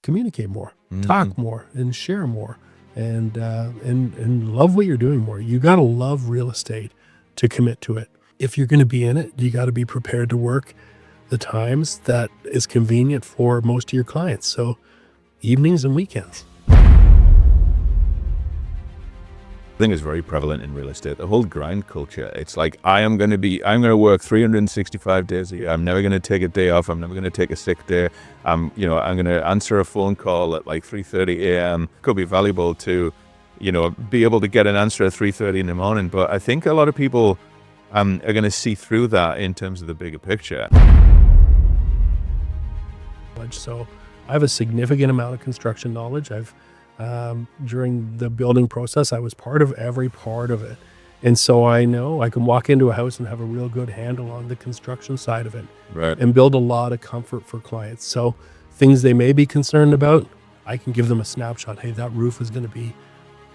communicate more, talk more, and share more, and love what you're doing more. You got to love real estate to commit to it. If you're going to be in it, you got to be prepared to work the times that is convenient for most of your clients. So evenings and weekends. I think it's very prevalent in real estate, the whole grind culture. It's like, I'm going to work 365 days a year. I'm never going to take a day off. I'm never going to take a sick day. I'm going to answer a phone call at like 3:30 a.m. Could be valuable to, be able to get an answer at 3:30 in the morning. But I think a lot of people are going to see through that in terms of the bigger picture. So I have a significant amount of construction knowledge. During the building process, I was part of every part of it. And so I know I can walk into a house and have a real good handle on the construction side of it. Right. And build a lot of comfort for clients. So things they may be concerned about, I can give them a snapshot. Hey, that roof is going to be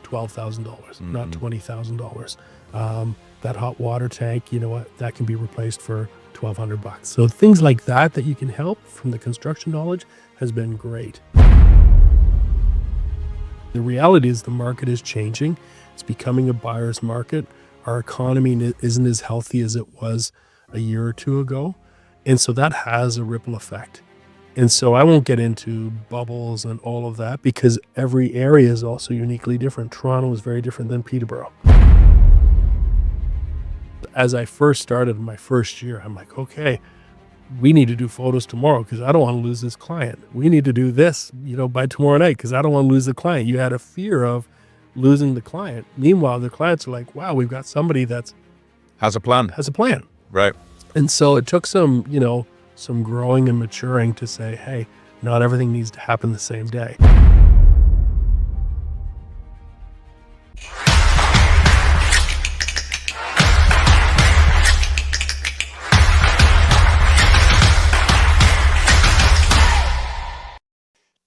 $12,000, not $20,000. That hot water tank, you know what, that can be replaced for $1,200. So things like that you can help from the construction knowledge has been great. The reality is the market is changing. It's becoming a buyer's market. Our economy isn't as healthy as it was a year or two ago. And so that has a ripple effect. And so I won't get into bubbles and all of that because every area is also uniquely different. Toronto is very different than Peterborough. As I first started my first year, I'm like, okay, we need to do photos tomorrow because I don't want to lose this client. We need to do this, by tomorrow night because I don't want to lose the client. You had a fear of losing the client. Meanwhile, the clients are like, wow, we've got somebody that's has a plan. Right. And so it took some growing and maturing to say, hey, not everything needs to happen the same day.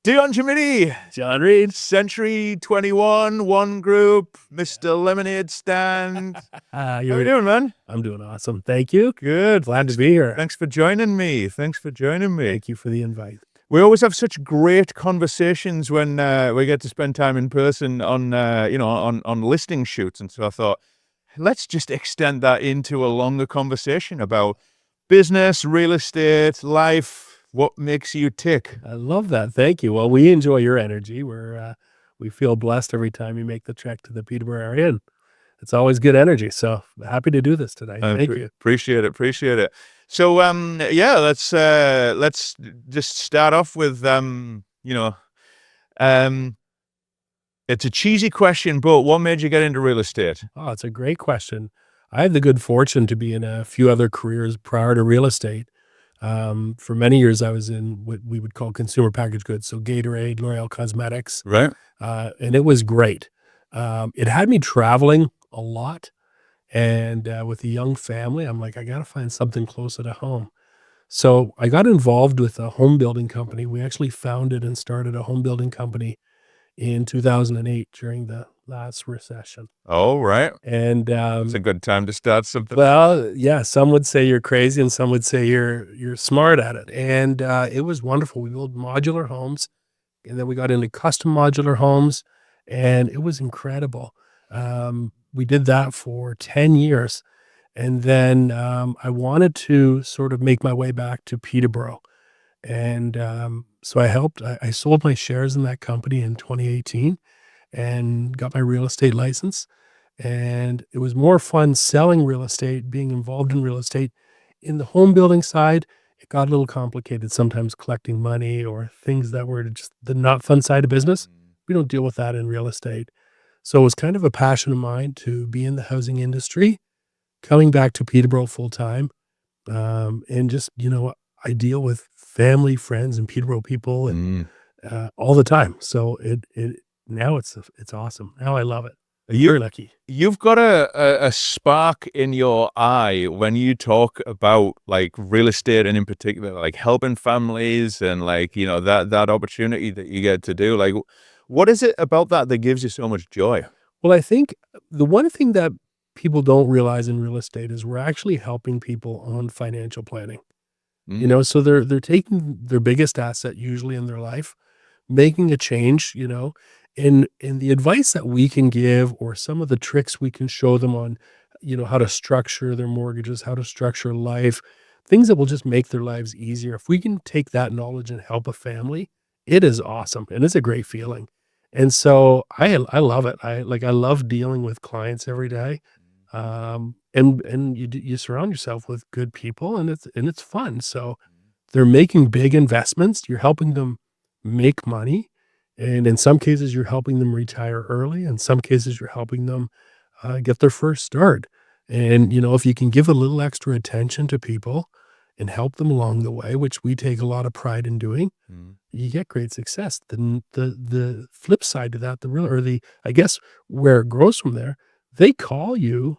Dion Gemmiti, John Reed, Century 21, One Group, Mr. Lemonade Stand. How you doing, man? I'm doing awesome. Thank you. Good. Glad to be here. Thanks for joining me. Thank you for the invite. We always have such great conversations when we get to spend time in person on listing shoots. And so I thought, let's just extend that into a longer conversation about business, real estate, life. What makes you tick? I love that. Thank you. Well, we enjoy your energy. We feel blessed every time you make the trek to the Peterborough area, and it's always good energy. So happy to do this today. Thank you. Appreciate it. So, let's just start off with, it's a cheesy question, but what made you get into real estate? Oh, it's a great question. I had the good fortune to be in a few other careers prior to real estate. For many years, I was in what we would call consumer packaged goods. So Gatorade, L'Oréal cosmetics. Right. And it was great. It had me traveling a lot. And with a young family, I'm like, I got to find something closer to home. So I got involved with a home building company. We actually founded and started a home building company in 2008 during the last recession. Oh, right. And it's a good time to start something. Well, yeah, some would say you're crazy and some would say you're smart at it. And it was wonderful. We built modular homes, and then we got into custom modular homes, and it was incredible. We did that for 10 years. And then I wanted to sort of make my way back to Peterborough. And so I sold my shares in that company in 2018 and got my real estate license. And it was more fun selling real estate, being involved in real estate. In the home building side, it got a little complicated, sometimes collecting money or things that were just the not fun side of business. We don't deal with that in real estate. So it was kind of a passion of mine to be in the housing industry, coming back to Peterborough full time. And just, I deal with family, friends, and Peterborough people and all the time. So now it's awesome. Now I love it. You're lucky. You've got a spark in your eye when you talk about like real estate and in particular, like helping families and like, that opportunity that you get to do. Like, what is it about that gives you so much joy? Well, I think the one thing that people don't realize in real estate is we're actually helping people on financial planning. So they're taking their biggest asset usually in their life, making a change, and the advice that we can give or some of the tricks we can show them on, how to structure their mortgages, how to structure life, things that will just make their lives easier. If we can take that knowledge and help a family, it is awesome, and it's a great feeling. And so I love it. I love dealing with clients every day. And you surround yourself with good people, and it's fun. So they're making big investments. You're helping them make money, and in some cases, you're helping them retire early. In some cases, you're helping them, get their first start. And, if you can give a little extra attention to people and help them along the way, which we take a lot of pride in doing, Mm. you get great success. The flip side to that, the real or the I guess where it grows from there, they call you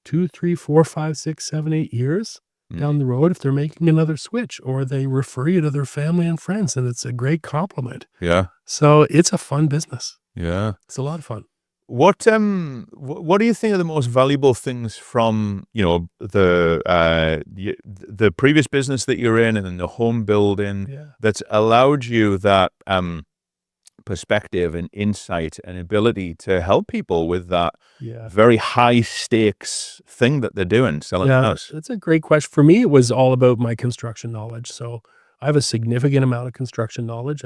2, 3, 4, 5, 6, 7, 8 years Mm. down the road if they're making another switch, or they refer you to their family and friends, and it's a great compliment. Yeah. So, it's a fun business. Yeah. It's a lot of fun. What do you think are the most valuable things from, the previous business that you're in and then the home building Yeah. that's allowed you that perspective and insight and ability to help people with that Yeah. very high stakes thing that they're doing, selling a Yeah, house? that's a great question. For me, it was all about my construction knowledge. So I have a significant amount of construction knowledge.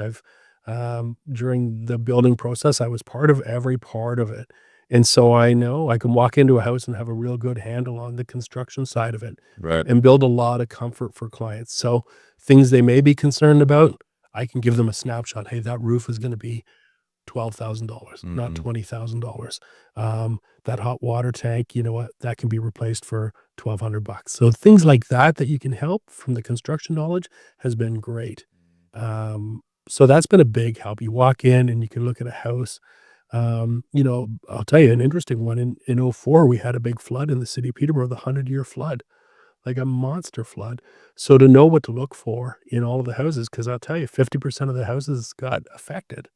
During the building process, I was part of every part of it. And so I know I can walk into a house and have a real good handle on the construction side of it Right. and build a lot of comfort for clients. So things they may be concerned about, I can give them a snapshot. Hey, that roof is going to be $12,000, not Mm-hmm. $20,000. That hot water tank, you know what? That can be replaced for 1,200 bucks. So things like that that you can help from the construction knowledge has been great. So that's been a big help. You walk in and you can look at a house. I'll tell you an interesting one. In '04, we had a big flood in the city of Peterborough, the 100-year flood, like a monster flood. So to know what to look for in all of the houses, because I'll tell you, 50% of the houses got affected.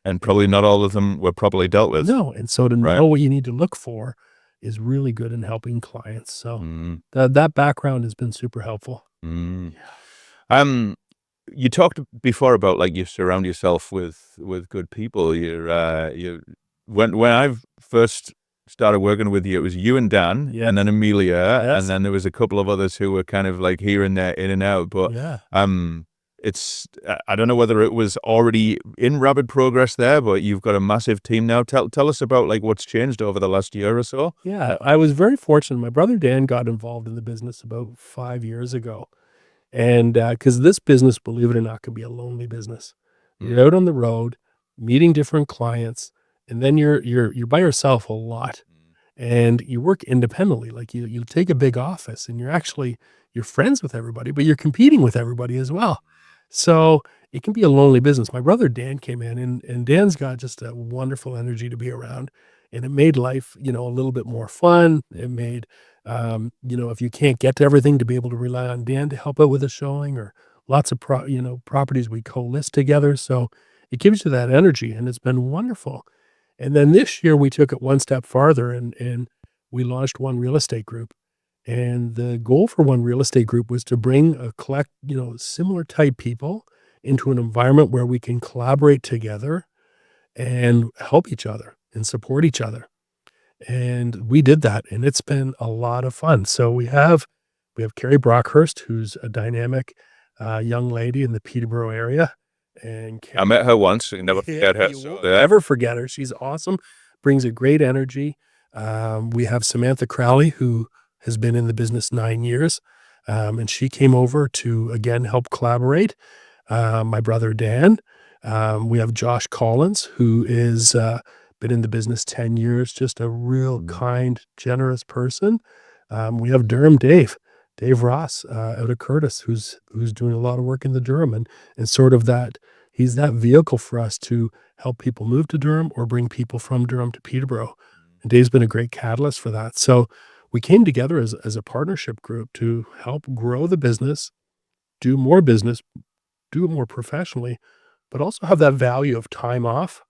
And probably not all of them were properly dealt with. No, and so to Right. know what you need to look for is really good in helping clients. So Mm. that background has been super helpful. Mm. Um, you talked before about like you surround yourself with good people. When I first started working with you, it was you and Dan, Yeah. and then Amelia, and Yes. then there was a couple of others who were kind of like here and there, in and out. But Yeah. I don't know whether it was already in rapid progress there, but you've got a massive team now. Tell us about like what's changed over the last year or so. Yeah. I was very fortunate. My brother Dan got involved in the business about 5 years ago. And, because this business, believe it or not, can be a lonely business. Mm. You're out on the road, meeting different clients, and then you're by yourself a lot. And you work independently. Like you take a big office and you're friends with everybody, but you're competing with everybody as well. So it can be a lonely business. My brother Dan came in and Dan's got just a wonderful energy to be around. And it made life, a little bit more fun. It made, if you can't get to everything, to be able to rely on Dan to help out with a showing, or lots of properties we co-list together. So it gives you that energy, and it's been wonderful. And then this year we took it one step farther, and we launched One Real Estate Group. And the goal for One Real Estate Group was to bring a similar type people into an environment where we can collaborate together and help each other and support each other. And we did that, and it's been a lot of fun. So we have Carrie Brockhurst, who's a dynamic, young lady in the Peterborough area, and I Carrie met her once. You can never yeah, forget her. you So won't ever forget her. She's awesome, brings a great energy. We have Samantha Crowley, who has been in the business 9 years, and she came over to, again, help collaborate. My brother Dan. We have Josh Collins, who is, been in the business 10 years, just a real kind, generous person. We have Dave Ross, out of Curtis, who's doing a lot of work in the Durham, and sort of he's that vehicle for us to help people move to Durham or bring people from Durham to Peterborough. And Dave's been a great catalyst for that. So we came together as a partnership group to help grow the business, do more business, do it more professionally, but also have that value of time off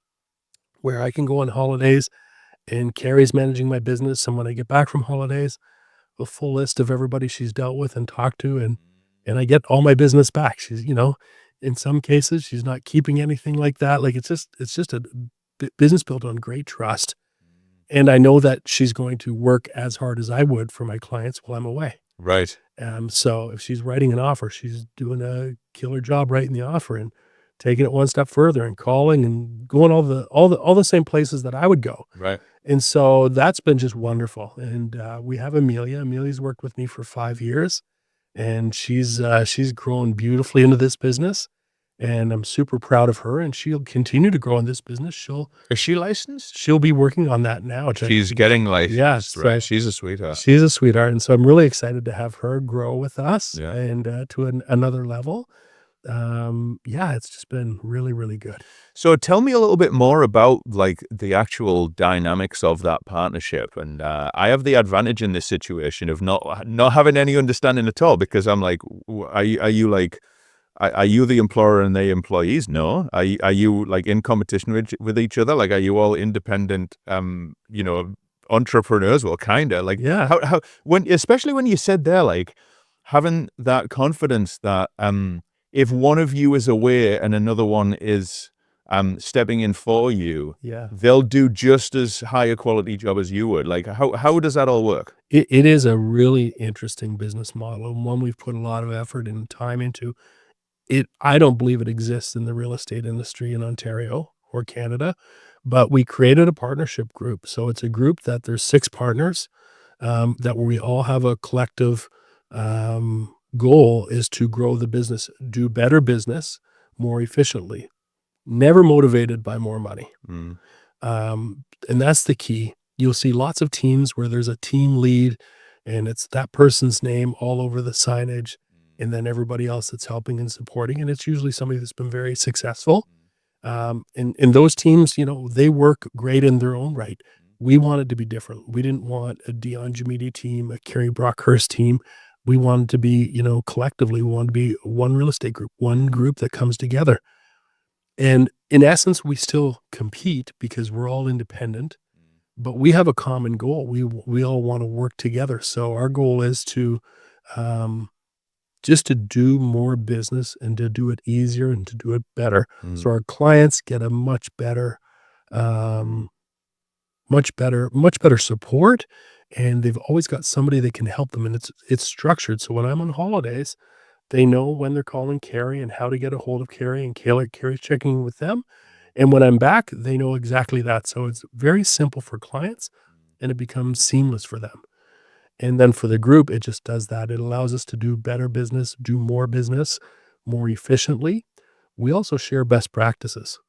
where I can go on holidays, and Carrie's managing my business. And when I get back from holidays, a full list of everybody she's dealt with and talked to, and I get all my business back. She's, In some cases, she's not keeping anything like that. Like, it's just a business built on great trust, and I know that she's going to work as hard as I would for my clients while I'm away. Right. So if she's writing an offer, she's doing a killer job writing the offer and taking it one step further and calling and going all the same places that I would go. Right. And so that's been just wonderful. And we have Amelia. Amelia's worked with me for 5 years, and she's grown beautifully into this business. And I'm super proud of her. And she'll continue to grow in this business. Is she licensed? She'll be working on that now. Which She's getting licensed, yes, right? She's a sweetheart. she's a sweetheart, and so I'm really excited to have her grow with us Yeah. and to another level. Yeah, it's just been really, really good. So tell me a little bit more about like the actual dynamics of that partnership. And I have the advantage in this situation of not having any understanding at all, because I'm like, are you like, are you the employer and they employees? No. Are you like in competition with each other? Like, are you all independent, entrepreneurs? Well, kind of like, Yeah. especially when you said there, like having that confidence that, if one of you is away and another one is, stepping in for you, Yeah. they'll do just as high a quality job as you would. Like, how does that all work? It is a really interesting business model, and one we've put a lot of effort and time into. I don't believe it exists in the real estate industry in Ontario or Canada, but we created a partnership group. So it's a group that there's 6 partners, that we all have a collective, goal is to grow the business, do better business more efficiently, never motivated by more money. Mm. And that's the key. You'll see lots of teams where there's a team lead and it's that person's name all over the signage, and then everybody else that's helping and supporting. And it's usually somebody that's been very successful. And those teams, they work great in their own right. We wanted to be different. We didn't want a Dion Gemmiti team, a Kerry Brockhurst team. We wanted to be, collectively, we wanted to be one real estate group, one group that comes together. And in essence, we still compete because we're all independent, but we have a common goal. We all want to work together. So our goal is to just to do more business and to do it easier and to do it better. So our clients get a much better support, and they've always got somebody that can help them. And it's structured. So when I'm on holidays, they know when they're calling Carrie and how to get a hold of Carrie, and Carrie's checking with them. And when I'm back, they know exactly that. So it's very simple for clients, and it becomes seamless for them. And then for the group, it just does that. It allows us to do better business, do more business more efficiently. We also share best practices.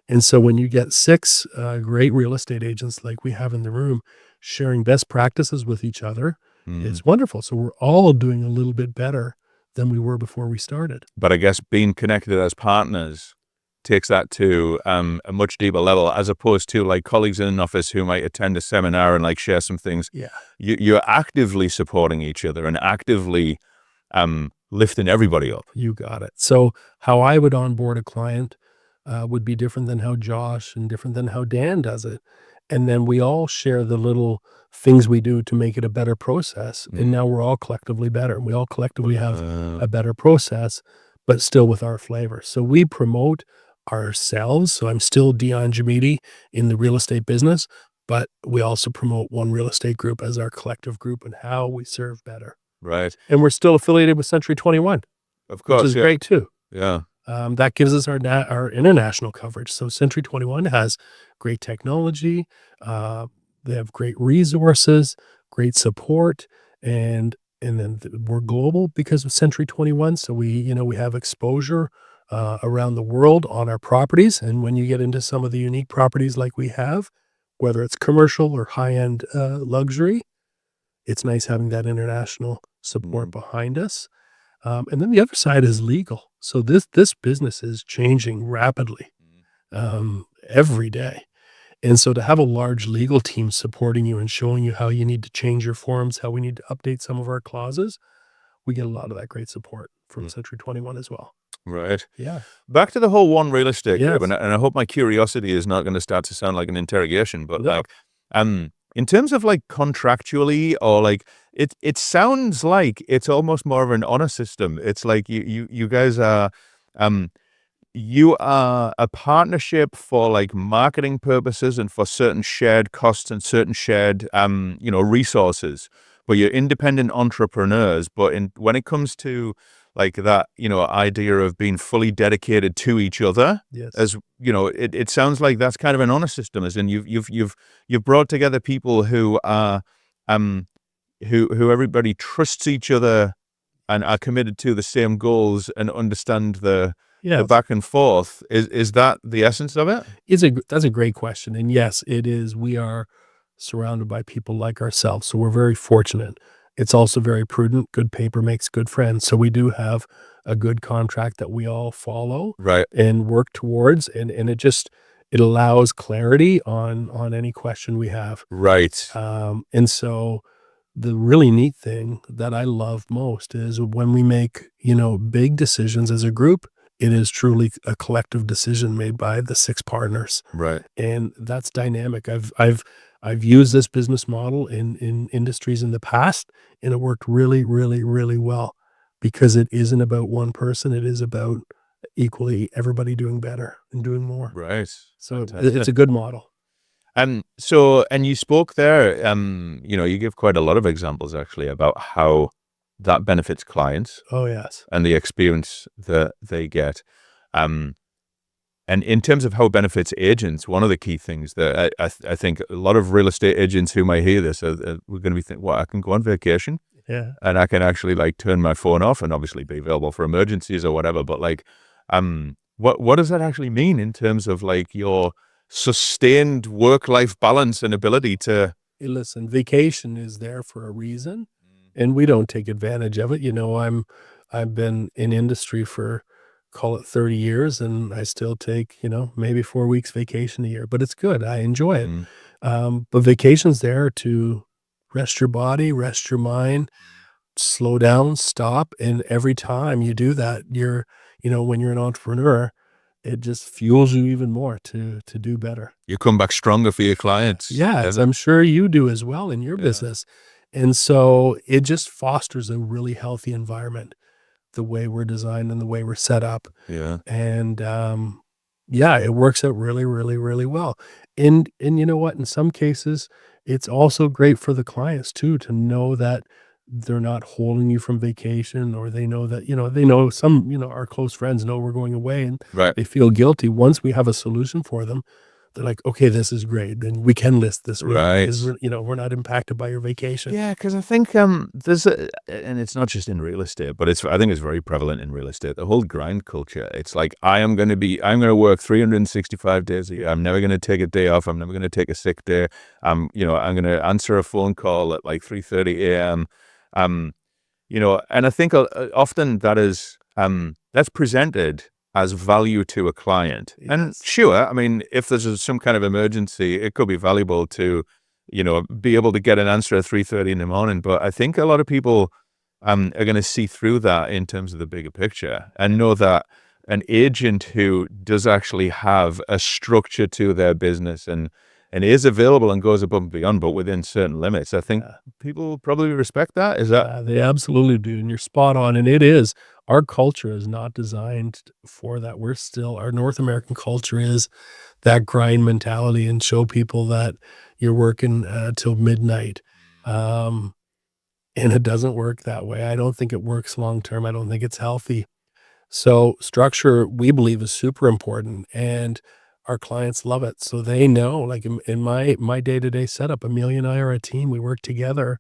And so when you get 6 great real estate agents like we have in the room sharing best practices with each other, it's wonderful. So we're all doing a little bit better than we were before we started. But I guess being connected as partners takes that to a much deeper level, as opposed to like colleagues in an office who might attend a seminar and like share some things. Yeah. You're actively supporting each other and actively lifting everybody up. You got it. So how I would onboard a client would be different than how Josh and different than how Dan does it. And then we all share the little things we do to make it a better process. And now we're all collectively better. We all collectively have a better process, but still with our flavor. So we promote ourselves. So I'm still Dion Gemmiti in the real estate business, but we also promote one real estate group as our collective group and how we serve better. Right. And we're still affiliated with Century 21, Of course. which is great too. Yeah. That gives us our international coverage. So Century 21 has great technology. They have great resources, great support, and then we're global because of Century 21. So we have exposure around the world on our properties. And when you get into some of the unique properties like we have, whether it's commercial or high-end luxury, it's nice having that international support behind us. And then the other side is legal. So this business is changing rapidly every day. And so to have a large legal team supporting you and showing you how you need to change your forms, how we need to update some of our clauses, we get a lot of that great support from Century 21 as well. Right. Yeah. Back to the whole one real estate group, Yes. and I hope my curiosity is not going to start to sound like an interrogation, but No. like, in terms of like contractually, or like it sounds like it's almost more of an honor system. It's like you guys are Um, you are a partnership for like marketing purposes and for certain shared costs and certain shared, resources. But you're independent entrepreneurs. But when it comes to like that, idea of being fully dedicated to each other, Yes. as it sounds like that's kind of an honor system, as in you've brought together people who are, um, who everybody trusts each other and are committed to the same goals and understand the Yes. back and forth. Is that the essence of it? That's a great question, and yes, it is. We are surrounded by people like ourselves, so we're very fortunate. It's also very prudent. Good paper makes good friends, so we do have a good contract that we all follow Right. and work towards, and it allows clarity on any question we have. Right. And so the really neat thing that I love most is when we make, big decisions as a group, it is truly a collective decision made by the 6 partners, Right. and that's dynamic. I've used this business model in industries in the past, and it worked really, really, really well because it isn't about one person, it is about equally everybody doing better and doing more. Right. So it's Fantastic. a good model. And you spoke there, you give quite a lot of examples actually about how that benefits clients Oh, yes. and the experience that they get. Um, And in terms of how it benefits agents, one of the key things that I think a lot of real estate agents who might hear this we're going to be thinking, well, I can go on vacation Yeah. and I can actually like turn my phone off and obviously be available for emergencies or whatever. But like, what does that actually mean in terms of like your sustained work-life balance and ability to? Hey, listen, vacation is there for a reason, and we don't take advantage of it. I've been in industry for, call it 30 years, and I still take, maybe 4 weeks vacation a year, but it's good. I enjoy it. Mm, But vacation's there to rest your body, rest your mind, slow down, stop, and every time you do that, when you're an entrepreneur, it just fuels you even more to do better. you come back stronger for your clients. Yes, Ever? I'm sure you do as well in your Yeah. business. And so it just fosters a really healthy environment, the way we're designed and the way we're set up. Yeah. And yeah, it works out really, really, really well. And you know what? In some cases, it's also great for the clients too to know that they're not holding you from vacation, or they know that, they know some, our close friends know we're going away, and Right. they feel guilty. Once we have a solution for them, they're like, "Okay, this is great, and we can list this week Right. because we're not impacted by your vacation." Yeah, because I think there's and it's not just in real estate, but I think it's very prevalent in real estate. The whole grind culture. It's like I'm going to work 365 days a year. I'm never going to take a day off. I'm never going to take a sick day. I'm going to answer a phone call at like 3:30 a.m. Um, and I think often that's presented as value to a client. And Yes. sure, I mean, if there's some kind of emergency, it could be valuable to, be able to get an answer at 3:30 in the morning. But I think a lot of people are going to see through that in terms of the bigger picture and know that an agent who does actually have a structure to their business and is available and goes above and beyond, but within certain limits, I think Yeah. people probably respect that. Is that? Yeah, they absolutely do, and you're spot on, and it is. Our culture is not designed for that. Our North American culture is that grind mentality and show people that you're working, till midnight, um, and it doesn't work that way. I don't think it works long term. I don't think it's healthy. So structure, we believe, is super important, and our clients love it. So they know, like in my day-to-day setup, Amelia and I are a team. We work together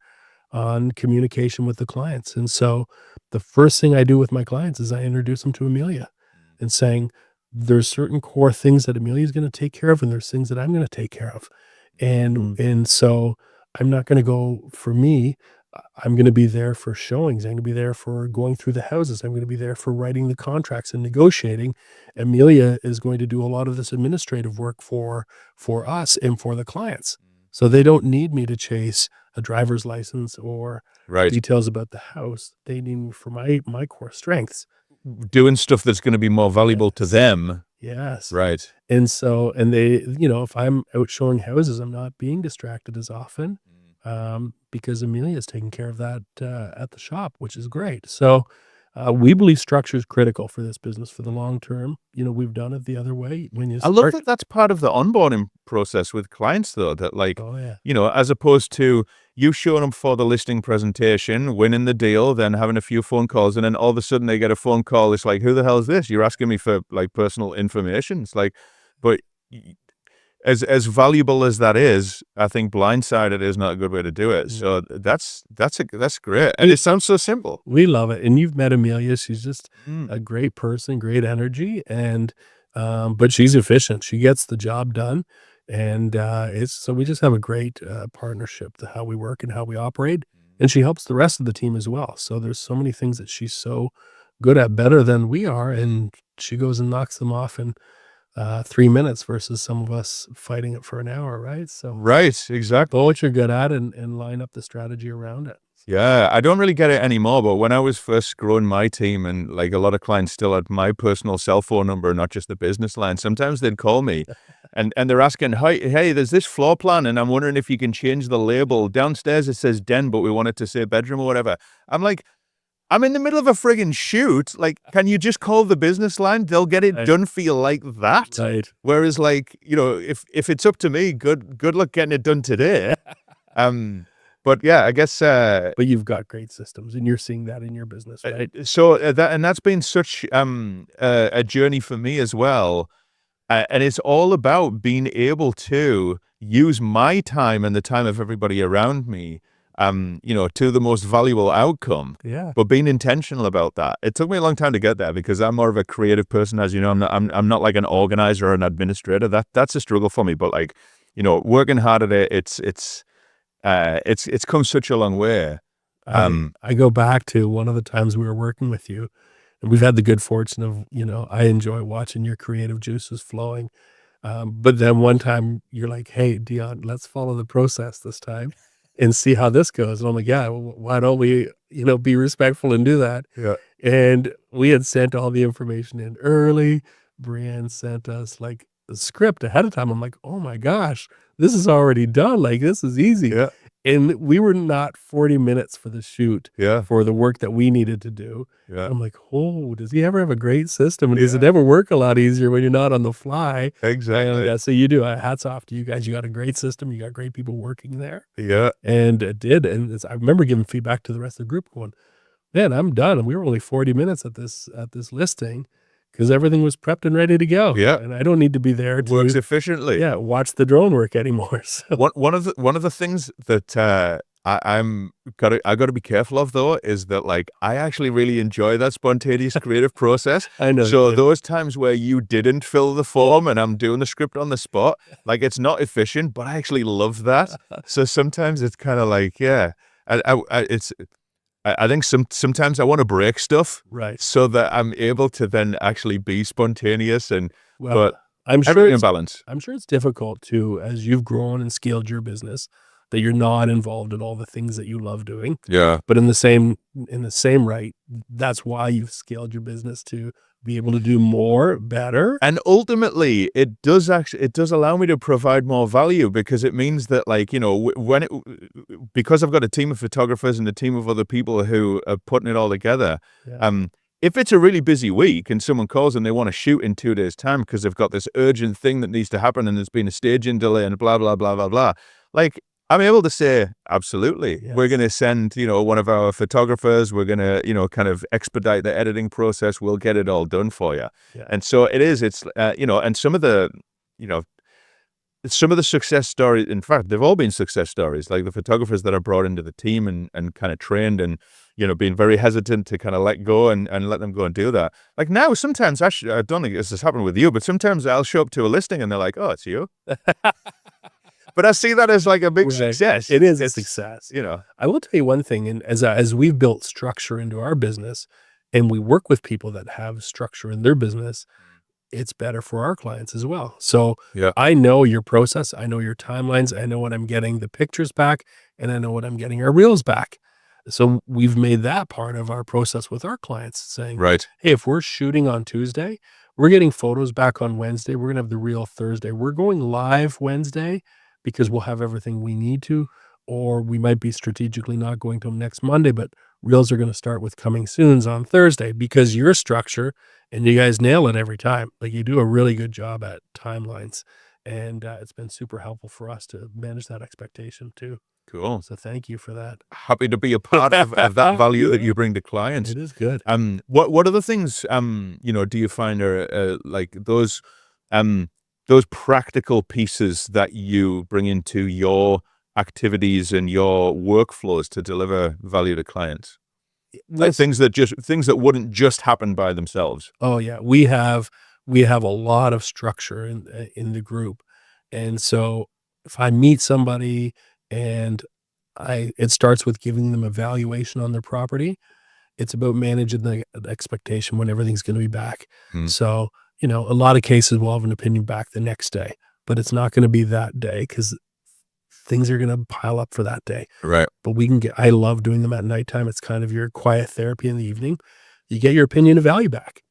on communication with the clients. And so the first thing I do with my clients is I introduce them to Amelia and saying, there's certain core things that Amelia is going to take care of, and there's things that I'm going to take care of. Mm. And so I'm not going to go for me. I'm going to be there for showings. I'm going to be there for going through the houses. I'm going to be there for writing the contracts and negotiating. Amelia is going to do a lot of this administrative work for us and for the clients. So they don't need me to chase a driver's license or Right. details about the house. They need me for my core strengths. Doing stuff that's going to be more valuable to Yes. them. Yes. Right. And so, and they, if I'm out showing houses, I'm not being distracted as often, because Amelia is taking care of that, at the shop, which is great. So, We believe structure is critical for this business for the long term. You know, we've done it the other way. When you I love start that that's part of the onboarding process with clients, though, that like, oh, yeah. as opposed to you showing up for the listing presentation, winning the deal, then having a few phone calls, and then all of a sudden they get a phone call. It's like, who the hell is this? You're asking me for like personal information. It's like, but as valuable as that is, I think blindsided is not a good way to do it. No. So that's great, and it sounds so simple. We love it, and you've met Amelia, she's just Mm. a great person, great energy, and, but she's efficient, she gets the job done, and, it's so we just have a great, partnership to how we work and how we operate, and she helps the rest of the team as well, so there's so many things that she's so good at, better than we are, and she goes and knocks them off in, 3 minutes versus some of us fighting it for an hour, right? So, Right, exactly. know what you're good at and line up the strategy around it. Yeah, I don't really get it anymore, but when I was first growing my team and like a lot of clients still had my personal cell phone number, not just the business line, sometimes they'd call me and they're asking, hey, there's this floor plan and I'm wondering if you can change the label. Downstairs it says den, but we want it to say bedroom or whatever. I'm like, I'm in the middle of a friggin' shoot. Like, can you just call the business line? They'll get it Right. done for you like that. Right. Whereas like, if it's up to me, good luck getting it done today. But yeah, I guess, But you've got great systems, and you're seeing that in your business, right? that's been such a journey for me as well, and it's all about being able to use my time and the time of everybody around me, to the most valuable outcome. Yeah. But being intentional about that. It took me a long time to get there because I'm more of a creative person, as you know. I'm not like an organizer or an administrator. That's a struggle for me. But like, working hard at it, it's come such a long way. I go back to one of the times we were working with you, and we've had the good fortune of, I enjoy watching your creative juices flowing. But then one time you're like, "Hey, Dion, let's follow the process this time and see how this goes." And I'm like, "Yeah, why don't we, be respectful and do that?" Yeah. And we had sent all the information in early. Brienne sent us like the script ahead of time. I'm like, "Oh my gosh, this is already done. Like, this is easy." Yeah. And we were not 40 minutes for the shoot Yeah. for the work that we needed to do. Yeah. I'm like, "Oh, does he ever have a great system? And does it Yeah. ever work a lot easier when you're not on the fly?" Exactly. Yeah, so you do. Hats off to you guys. You got a great system. You got great people working there. Yeah. And it did. And I remember giving feedback to the rest of the group going, "Man, I'm done." And we were only 40 minutes at this listing because everything was prepped and ready to go. Yeah. And I don't need to be there Works to, efficiently. yeah, watch the drone work anymore. So One of the things that I gotta be careful of though is that like I actually really enjoy that spontaneous creative process. I know. So those times where you didn't fill the form and I'm doing the script on the spot, like it's not efficient, but I actually love that. So sometimes it's kind of like, yeah, I think sometimes I want to break stuff Right. so that I'm able to then actually be spontaneous Well, but I'm sure everything in it's balance. I'm sure it's difficult to, as you've grown and scaled your business, that you're not involved in all the things that you love doing. Yeah. But in the same right, that's why you've scaled your business to be able to do more, better. And ultimately, it does allow me to provide more value because it means that like, because I've got a team of photographers and a team of other people who are putting it all together. Yeah. If it's a really busy week and someone calls and they want to shoot in 2 days' time because they've got this urgent thing that needs to happen and there's been a staging delay and blah, blah, blah, blah, blah. Like, I'm able to say, absolutely, we're Yes. going to send, one of our photographers, we're going to, kind of expedite the editing process. We'll get it all done for you. Yeah. And so and some of the success stories, in fact, they've all been success stories, like the photographers that are brought into the team and kind of trained and, being very hesitant to kind of let go and let them go and do that. Like now, sometimes, actually, I don't think this has happened with you, but sometimes I'll show up to a listing and they're like, oh, it's you. But I see that as like a big Right. success. It is a It's, success. you know, I will tell you one thing, and as we've built structure into our business, and we work with people that have structure in their business, it's better for our clients as well. So Yeah. I know your process, I know your timelines, I know when I'm getting the pictures back, and I know when I'm getting our reels back. So we've made that part of our process with our clients, saying, right. "Hey, if we're shooting on Tuesday, we're getting photos back on Wednesday. We're gonna have the reel Thursday. We're going live Wednesday because we'll have everything we need to. or we might be strategically not going till next Monday, but reels are going to start with coming soons on Thursday because your structure and you guys nail it every time. Like you do a really good job at timelines, and it's been super helpful for us to manage that expectation too. Cool. So thank you for that. Happy to be a part of that value that you bring to clients. It is good. What other things do you find are like those practical pieces that you bring into your activities and your workflows to deliver value to clients? Like things that wouldn't just happen by themselves. Oh yeah, we have a lot of structure in the group, and so if I meet somebody and it starts with giving them a valuation on their property. It's about managing the expectation when everything's going to be back. Mm. So a lot of cases we'll have an opinion back the next day, but it's not going to be that day because things are going to pile up for that day. Right. But I love doing them at nighttime. It's kind of your quiet therapy in the evening. You get your opinion of value back.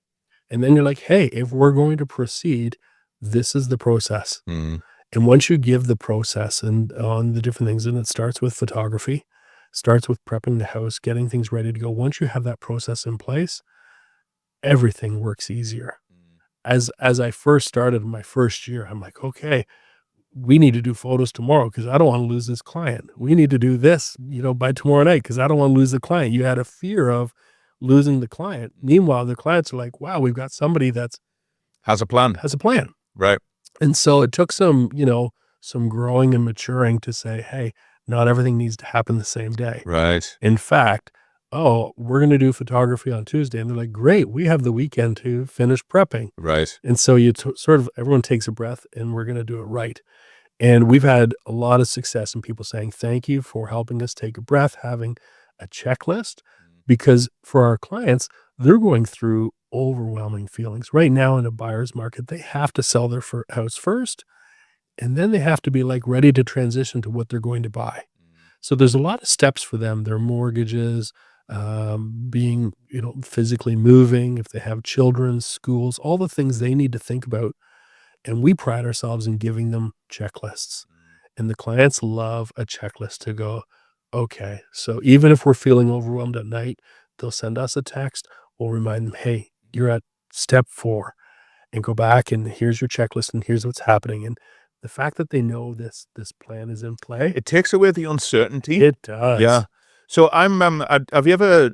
And then you're like, hey, if we're going to proceed, this is the process. Mm. And once you give the process and on the different things, and it starts with photography, starts with prepping the house, getting things ready to go. Once you have that process in place, everything works easier. As I first started my first year, I'm like, okay, we need to do photos tomorrow because I don't want to lose this client. We need to do this, by tomorrow night because I don't want to lose the client. You had a fear of losing the client. Meanwhile, the clients are like, wow, we've got somebody that's has a plan. Right. And so it took some growing and maturing to say, hey, not everything needs to happen the same day. Right. In fact, oh, we're going to do photography on Tuesday. And they're like, great, we have the weekend to finish prepping. Right. And so everyone takes a breath and we're going to do it right. And we've had a lot of success in people saying, thank you for helping us take a breath, having a checklist, because for our clients, they're going through overwhelming feelings right now in a buyer's market. They have to sell their house first, and then they have to be like ready to transition to what they're going to buy. So there's a lot of steps for them. Their mortgages, being, physically moving, if they have children, schools, all the things they need to think about. And we pride ourselves in giving them checklists. And the clients love a checklist to go, okay, so even if we're feeling overwhelmed at night, they'll send us a text. We'll remind them, hey, you're at step 4 and go back and here's your checklist and here's what's happening. And the fact that they know this plan is in play, It takes away the uncertainty. it does. Yeah. So have you ever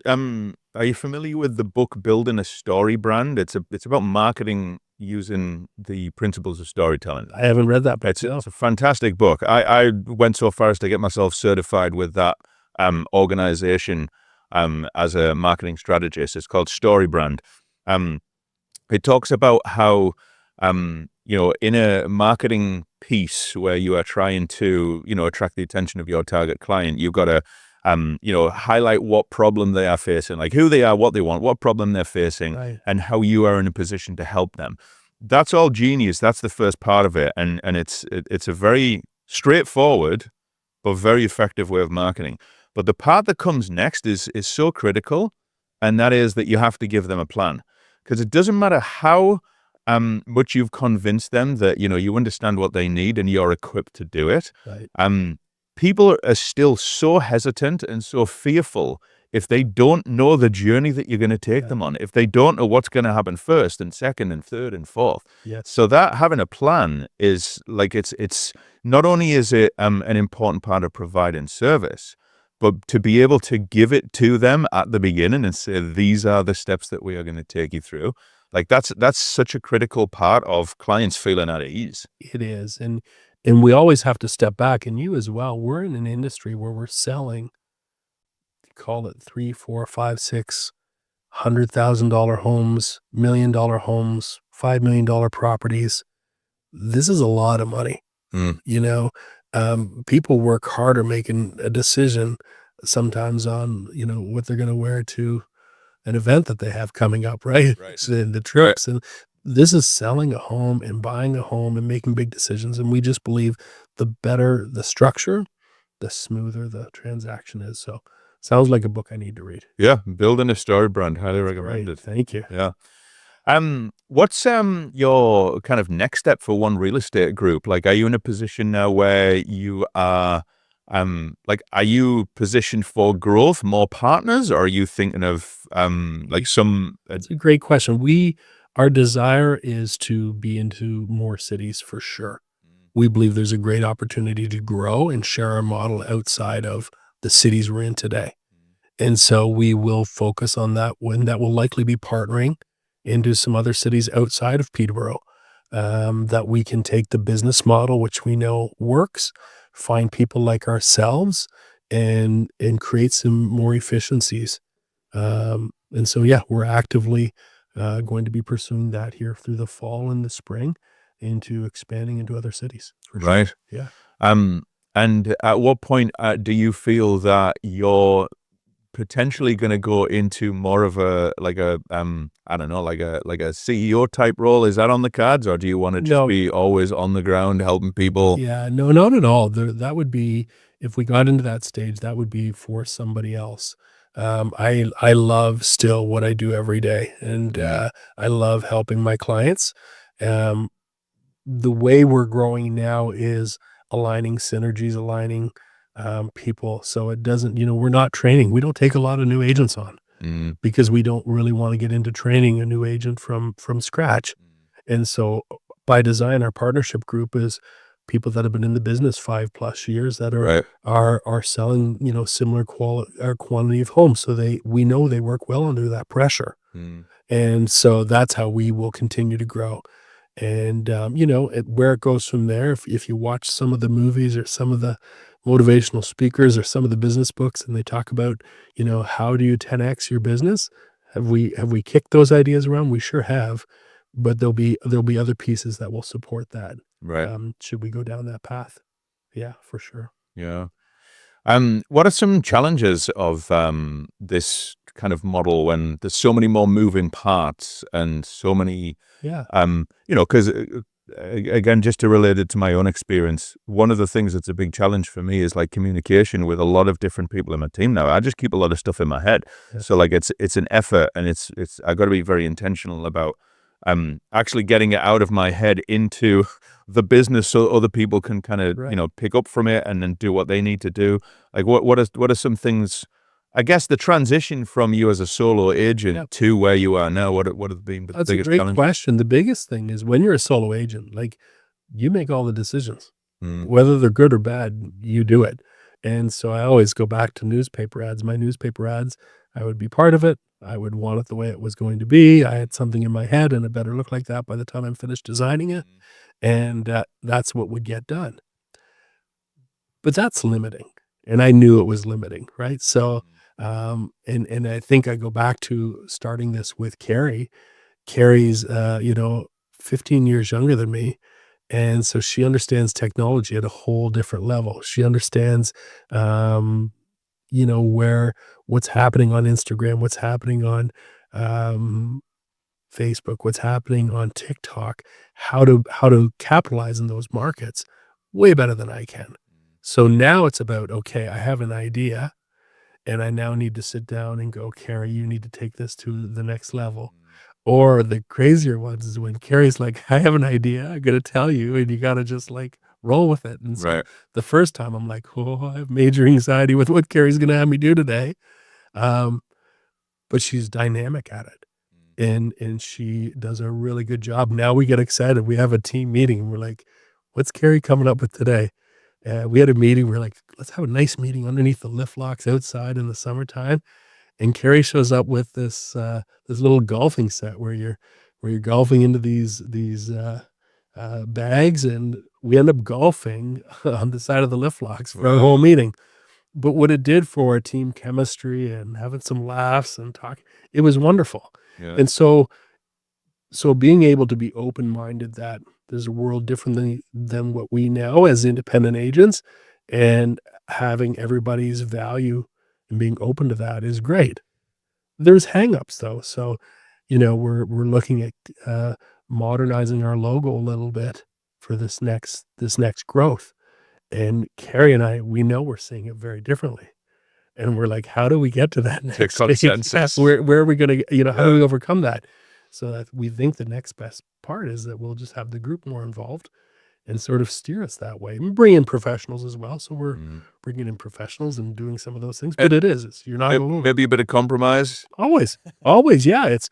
are you familiar with the book Building a Story Brand? It's about marketing using the principles of storytelling. I haven't read that book. It's a fantastic book. I went so far as to get myself certified with that organization as a marketing strategist. It's called Story Brand. It talks about how in a marketing piece where you are trying to attract the attention of your target client, you've got to highlight what problem they are facing, like who they are, what they want, what problem they're facing, Right. and how you are in a position to help them. That's all genius. That's the first part of it, and it's a very straightforward but very effective way of marketing. But the part that comes next is so critical, and that is that you have to give them a plan, because it doesn't matter how much you've convinced them that you understand what they need and you're equipped to do it. Right. People are still so hesitant and so fearful if they don't know the journey that you're going to take them on, if they don't know what's going to happen first and second and third and fourth. Yes. So that having a plan is like, it's not only is it an important part of providing service, but to be able to give it to them at the beginning and say, these are the steps that we are going to take you through. Like that's such a critical part of clients feeling at ease. It is. And we always have to step back, and you as well. We're in an industry where we're selling, call it 3, 4, 5, 6 $100,000 homes, $1 million homes, $5 million properties. This is a lot of money. People work harder making a decision sometimes on, what they're going to wear to an event that they have coming up, right? So the trips. And this is selling a home and buying a home and making big decisions. And we just believe the better the structure, the smoother the transaction is. So sounds like a book I need to read. Yeah. Building a Story Brand. Highly recommended. Right. Thank you. Yeah. What's your kind of next step for One Real Estate Group? Like, are you in a position now where you are Like, are you positioned for growth, more partners, or are you thinking of like some It's a great question. Our desire is to be into more cities for sure. We believe there's a great opportunity to grow and share our model outside of the cities we're in today. And so we will focus on that when that will likely be partnering into some other cities outside of Peterborough, that we can take the business model, which we know works, find people like ourselves and create some more efficiencies. And so, yeah, we're actively going to be pursuing that here through the fall and the spring into expanding into other cities for sure. right? Yeah. Um, and at what point do you feel that you're potentially going to go into more of a like a I don't know, like a CEO type role? Is that on the cards, or do you want to just No, be always on the ground helping people? yeah, no, not at all. That would be if we got into that stage, that would be for somebody else. I love still what I do every day, and Mm, I love helping my clients. Um, the way we're growing now is aligning synergies, aligning people. So it doesn't, we're not training. We don't take a lot of new agents on mm, because we don't really want to get into training a new agent from scratch. And so by design, our partnership group is people that have been in the business 5+ years that are right. are selling, similar quality or quantity of homes. So we know they work well under that pressure. Mm, And so that's how we will continue to grow. And, where it goes from there, if you watch some of the movies or some of the motivational speakers or some of the business books and they talk about, how do you 10x your business? Have we kicked those ideas around? We sure have, but there'll be other pieces that will support that, right. should we go down that path. Yeah, for sure. Yeah. What are some challenges of this kind of model when there's so many more moving parts and so many, Yeah, because again, just to relate it to my own experience, one of the things that's a big challenge for me is like communication with a lot of different people in my team now. I just keep a lot of stuff in my head, yeah, so like it's an effort, and it's I got to be very intentional about actually getting it out of my head into the business so other people can kind of, right. pick up from it and then do what they need to do. Like what are some things, I guess the transition from you as a solo Yeah. agent to where you are now, what have been the That's a biggest great challenges? question. The biggest thing is when you're a solo agent, like, you make all the decisions. Mm, Whether they're good or bad, you do it. And so I always go back to newspaper ads. My newspaper ads, I would be part of it. I would want it the way it was going to be. I had something in my head, and it better look like that by the time I'm finished designing it, and, that's what would get done. But that's limiting, and I knew it was limiting, right? So, and I think I go back to starting this with Carrie. Carrie's, 15 years younger than me, and so she understands technology at a whole different level. She understands, um, where what's happening on Instagram, what's happening on, um, Facebook, what's happening on TikTok, how to capitalize in those markets way better than I can. So now it's about, okay, I have an idea and I now need to sit down and go, Carrie, you need to take this to the next level. Or the crazier ones is when Carrie's like, I have an idea, I'm gonna tell you, and you gotta just like roll with it. And so right. the first time I'm like, oh, I have major anxiety with what Carrie's gonna have me do today. Um, but she's dynamic at it. And she does a really good job. Now we get excited. We have a team meeting. We're like, what's Carrie coming up with today? We had a meeting. We're like, let's have a nice meeting underneath the lift locks outside in the summertime. And Carrie shows up with this little golfing set where you're golfing into these bags, and we end up golfing on the side of the lift locks for our Wow. whole meeting. But what it did for our team chemistry and having some laughs and talk, it was wonderful. Yeah. And so being able to be open-minded that there's a world different than what we know as independent agents, and having everybody's value and being open to that is great. There's hangups though. So, we're looking at, modernizing our logo a little bit for this next growth. And Carrie and I, we know we're seeing it very differently. And we're like, "How do we get to that To next stage?" Yeah, consensus. where are we gonna how do Yeah. we overcome that? So that we think the next best part is that we'll just have the group more involved, and sort of steer us that way. And bring in professionals as well. So we're Mm. bringing in professionals and doing some of those things. And But it's you're not alone. maybe a bit of compromise. Always, always, yeah. It's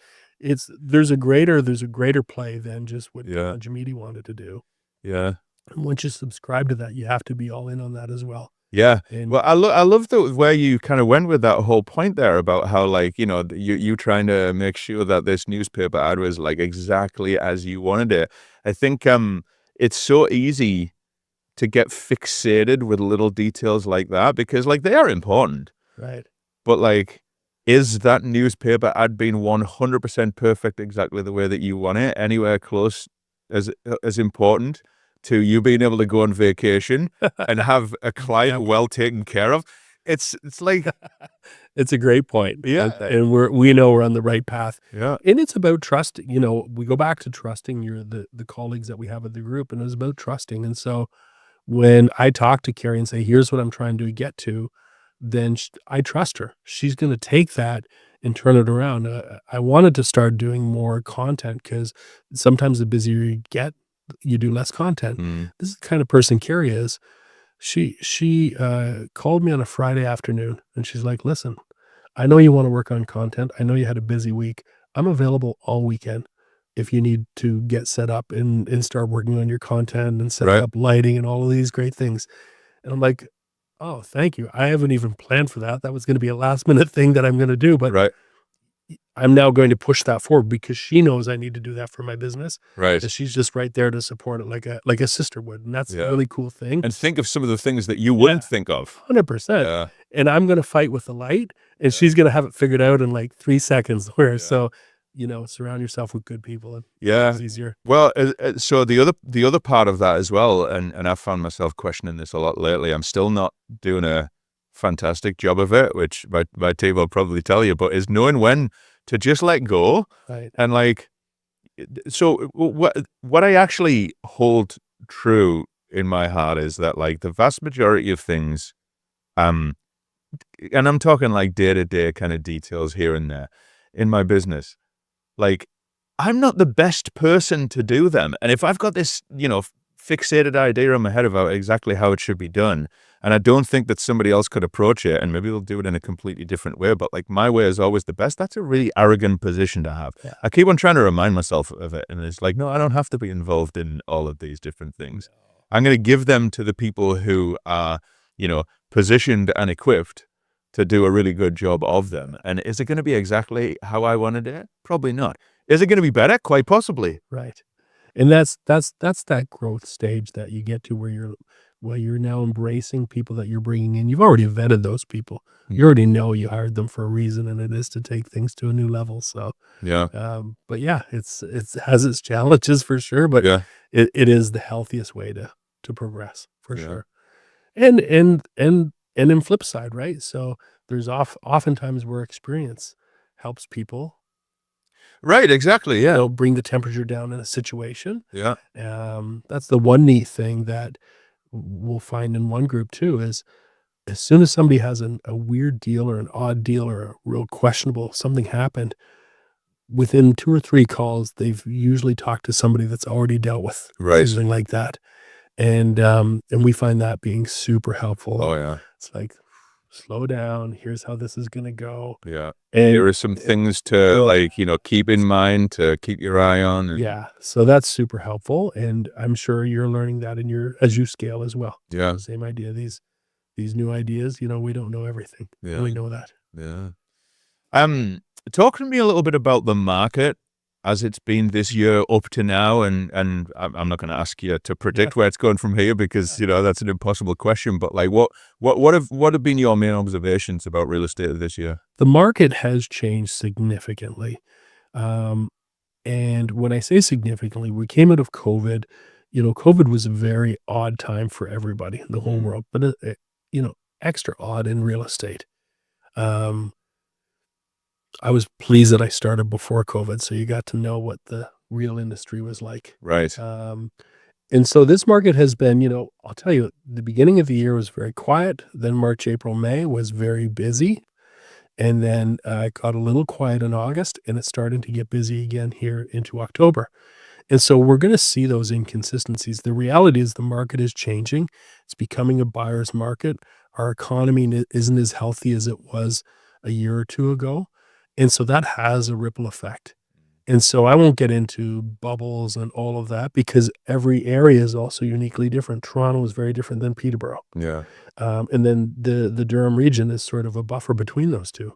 there's a greater play than just what Yeah, Dion Gemmiti wanted to do. yeah. And once you subscribe to that, you have to be all in on that as well. Yeah. And Well, I love the where you kind of went with that whole point there about how, like, you trying to make sure that this newspaper ad was like exactly as you wanted it. I think it's so easy to get fixated with little details like that because, like, they are important. right, But, like, is that newspaper ad being 100% perfect exactly the way that you want it? Anywhere close as important to you being able to go on vacation and have a client example. well taken care of? It's like, It's a great point, yeah, and we know we're on the right path. yeah, And it's about trust. We go back to trusting the colleagues that we have at the group, and it's about trusting. And so when I talk to Carrie and say, "Here's what I'm trying to get to," then I trust her. She's going to take that and turn it around. I wanted to start doing more content because sometimes the busier you get, you do less content. mm, This is the kind of person Carrie is. She called me on a Friday afternoon, and she's like, "Listen, I know you want to work on content. I know you had a busy week. I'm available all weekend if you need to get set up and start working on your content and setting right, up lighting and all of these great things." And I'm like, "Oh, thank you. I haven't even planned for that. That was going to be a last minute thing that I'm going to do, but right, I'm now going to push that forward because she knows I need to do that for my business. right, And she's just right there to support it like a sister would. And that's a yeah. really cool thing. And think of some of the things that you Yeah. wouldn't think of. 100%. Yeah, And I'm gonna fight with the light, and yeah, she's gonna have it figured out in, like, 3 seconds, where yeah, surround yourself with good people, and yeah. it's easier. Well, so the other part of that as well, and I've found myself questioning this a lot lately. I'm still not doing a fantastic job of it, which my team will probably tell you, but is knowing when to just let go. Right, And, like, so what I actually hold true in my heart is that, like, the vast majority of things, um, and I'm talking like day to day kind of details here and there in my business, like, I'm not the best person to do them. And if I've got this, fixated idea in my head about exactly how it should be done, and I don't think that somebody else could approach it, and maybe they'll do it in a completely different way, but, like, my way is always the best. That's a really arrogant position to have. yeah. I keep on trying to remind myself of it. And it's like, no, I don't have to be involved in all of these different things. I'm going to give them to the people who are, positioned and equipped to do a really good job of them. And is it going to be exactly how I wanted it? Probably not. Is it going to be better? Quite possibly. Right. And that's that growth stage that you get to where you're now embracing people that you're bringing in. You've already vetted those people. Mm. You already know you hired them for a reason, and it is to take things to a new level, so, Yeah. but yeah, it's has its challenges for sure, but Yeah. it is the healthiest way to progress for Yeah. sure. And in flip side, right? So there's oftentimes where experience helps people, Right. Exactly. Yeah. bring the temperature down in a situation. Yeah. That's the one neat thing that we'll find in one group too is as soon as somebody has a weird deal or an odd deal or a real questionable something happened, within 2 or 3 calls, they've usually talked to somebody that's already dealt with Right. something like that. And we find that being super helpful. Oh, yeah. It's like, slow down. Here's how this is gonna go. Yeah. And Here are some things to, oh, like, keep in mind, to keep your eye on. And yeah, so that's super helpful. And I'm sure you're learning that as you scale as well. yeah. Same idea. These new ideas, we don't know everything. Yeah. And we know that. Yeah. Talk to me a little bit about the market as it's been this year up to now, and I'm not going to ask you to predict where it's going from here because that's an impossible question. But, like, what have been your main observations about real estate this year? The market has changed significantly. Um, and when I say significantly, we came out of COVID. COVID was a very odd time for everybody in the whole Mhm. world, but extra odd in real estate. Um, I was pleased that I started before COVID, so you got to know what the real industry was like. Right. And so this market has been, I'll tell you, the beginning of the year was very quiet. Then March, April, May was very busy. And then it got a little quiet in August, and it started to get busy again here into October. And so we're gonna see those inconsistencies. The reality is the market is changing. It's becoming a buyer's market. Our economy isn't as healthy as it was a year or 2 ago, and so that has a ripple effect. And so I won't get into bubbles and all of that because every area is also uniquely different. Toronto is very different than Peterborough. Yeah. And then the Durham region is sort of a buffer between those 2.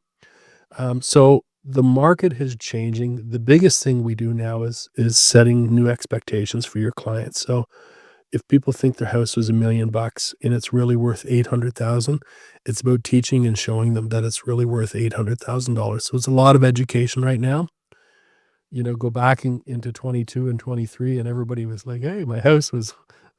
So the market is changing. The biggest thing we do now is setting new expectations for your clients. So if people think their house was $1,000,000 and it's really worth 800,000, it's about teaching and showing them that it's really worth $800,000. So it's a lot of education right now. Go back into 22 and 23 and everybody was like, "Hey, my house was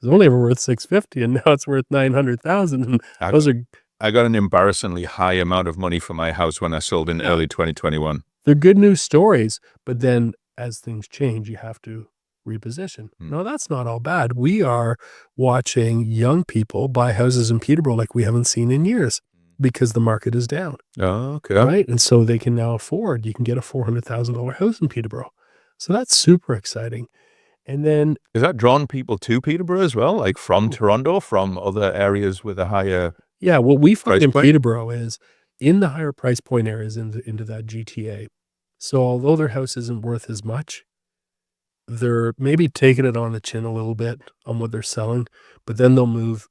only ever worth 650 and now it's worth 900,000." And I those got, are I got an embarrassingly high amount of money for my house when I sold in yeah, early 2021. they're good news stories, but then as things change, you have to reposition. Mm. No, that's not all bad. We are watching young people buy houses in Peterborough like we haven't seen in years because the market is down, Oh, okay. right? And so they can now afford you can get a $400,000 house in Peterborough. So that's super exciting. And then Is that drawn people to Peterborough as well, like from Toronto, from other areas with a higher yeah, what we find price in point? Peterborough is in the higher price point areas into that GTA. So although their house isn't worth as much, they're maybe taking it on the chin a little bit on what they're selling, but then they'll move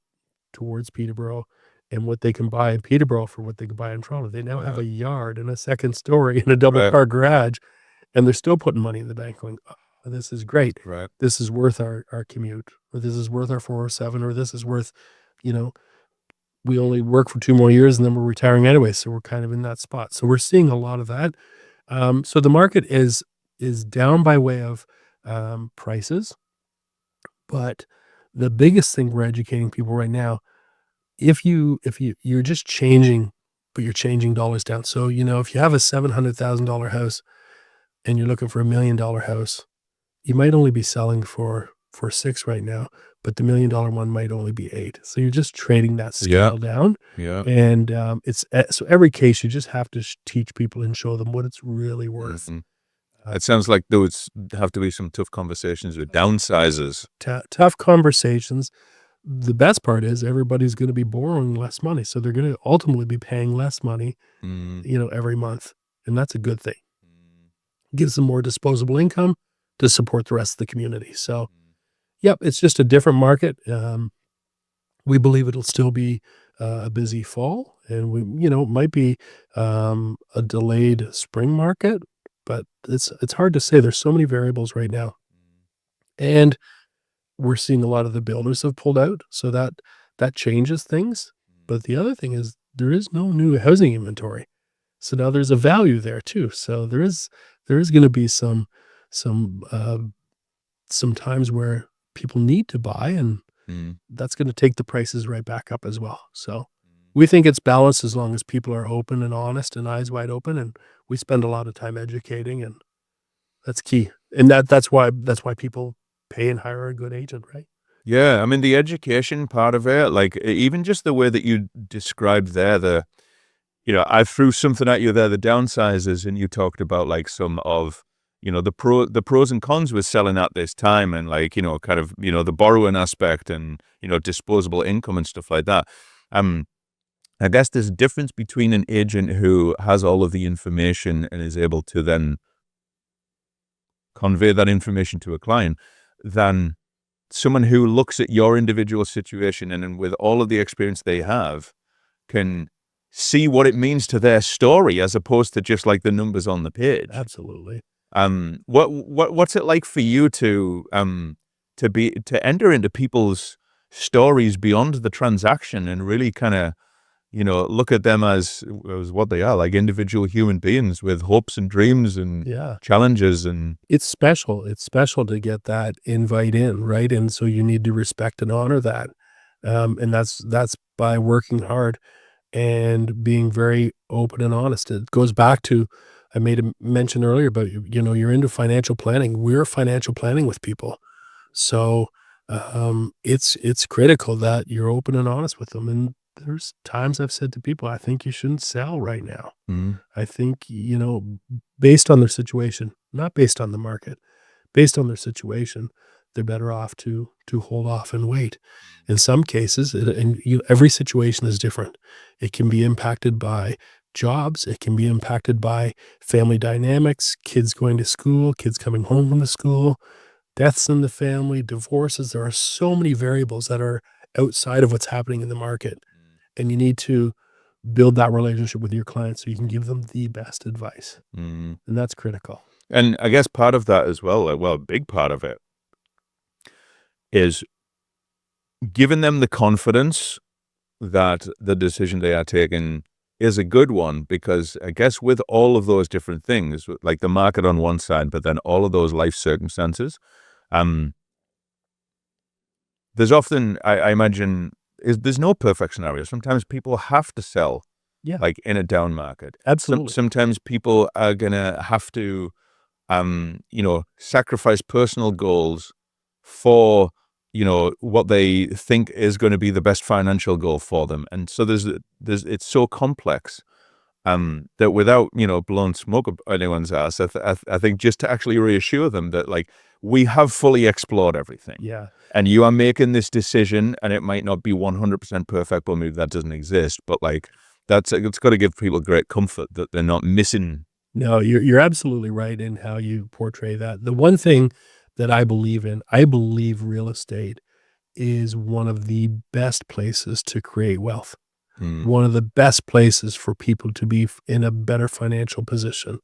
towards Peterborough and what they can buy in Peterborough for what they can buy in Toronto. They now have Yeah. a yard and a second story and a double Right, car garage, and they're still putting money in the bank going, "Oh, this is great. right. This is worth our commute, or this is worth our 407, or this is worth, you know, we only work for 2 more years and then we're retiring anyway." So we're kind of in that spot. So we're seeing a lot of that. So the market is down by way of prices, but the biggest thing we're educating people right now, if you're just changing, but you're changing dollars down. So if you have a $700,000 house and you're looking for $1,000,000 house, you might only be selling for 6 right now, but the $1,000,000 one might only be 8. So you're just trading that Yeah, scale down, yeah. and so every case you just have to teach people and show them what it's really worth. Mhm. Uh, It sounds like there would have to be some tough conversations with downsizers. tough conversations. The best part is everybody's going to be borrowing less money, so they're going to ultimately be paying less money, Mm. every month, and that's a good thing. Gives them more disposable income to support the rest of the community. So, yep, it's just a different market. We believe it'll still be a busy fall, and it might be a delayed spring market, but it's hard to say. There's so many variables right now, and we're seeing a lot of the builders have pulled out, so that changes things. But the other thing is there is no new housing inventory, so now there's a value there too. So there is going to be some some times where people need to buy, and Mm. that's gonna take the prices right back up as well. So, we think it's balanced as long as people are open and honest and eyes wide open, and we spend a lot of time educating, and that's key. And that's why people pay and hire a good agent, right? Yeah, I mean, the education part of it, like, even just the way that you described there, I threw something at you there, the downsizers, and you talked about, like, some of, the pros and cons with selling at this time and, like, kind of, the borrowing aspect and, disposable income and stuff like that. Um, I guess there's a difference between an agent who has all of the information and is able to then convey that information to a client than someone who looks at your individual situation and then with all of the experience they have can see what it means to their story as opposed to just like the numbers on the page. Absolutely. What's it like for you to enter into people's stories beyond the transaction and really kind of look at them as what they are, like individual human beings with hopes and dreams and Yeah. challenges and It's special. It's special to get that invite in, right? And so you need to respect and honor that. And that's by working hard and being very open and honest. It goes back to I made a mention earlier about you're into financial planning. We're financial planning with people. So it's critical that you're open and honest with them. And there's times I've said to people, I think you shouldn't sell right now. mm, I think, based on their situation, not based on the market, based on their situation, they're better off to hold off and wait. In some cases, every situation is different. It can be impacted by jobs. It can be impacted by family dynamics, kids going to school, kids coming home from the school, deaths in the family, divorces. There are so many variables that are outside of what's happening in the market. And you need to build that relationship with your clients so you can give them the best advice. Mm. And that's critical. And I guess part of that as well, a big part of it is giving them the confidence that the decision they are taking is a good one, because I guess with all of those different things, like the market on one side, but then all of those life circumstances, there's often, I imagine, there's no perfect scenario. Sometimes people have to sell, Yeah, like in a down market. absolutely. Sometimes people are gonna have to, sacrifice personal goals for, what they think is going to be the best financial goal for them. And so it's so complex, that without, blowing smoke up anyone's ass, I think just to actually reassure them that, like, we have fully explored everything. Yeah. And you are making this decision, and it might not be 100% perfect, but maybe that doesn't exist. But like, it's got to give people great comfort that they're not missing. No, you're absolutely right in how you portray that. The one thing that I believe in, I believe real estate is one of the best places to create wealth. One of the best places for people to be in a better financial position.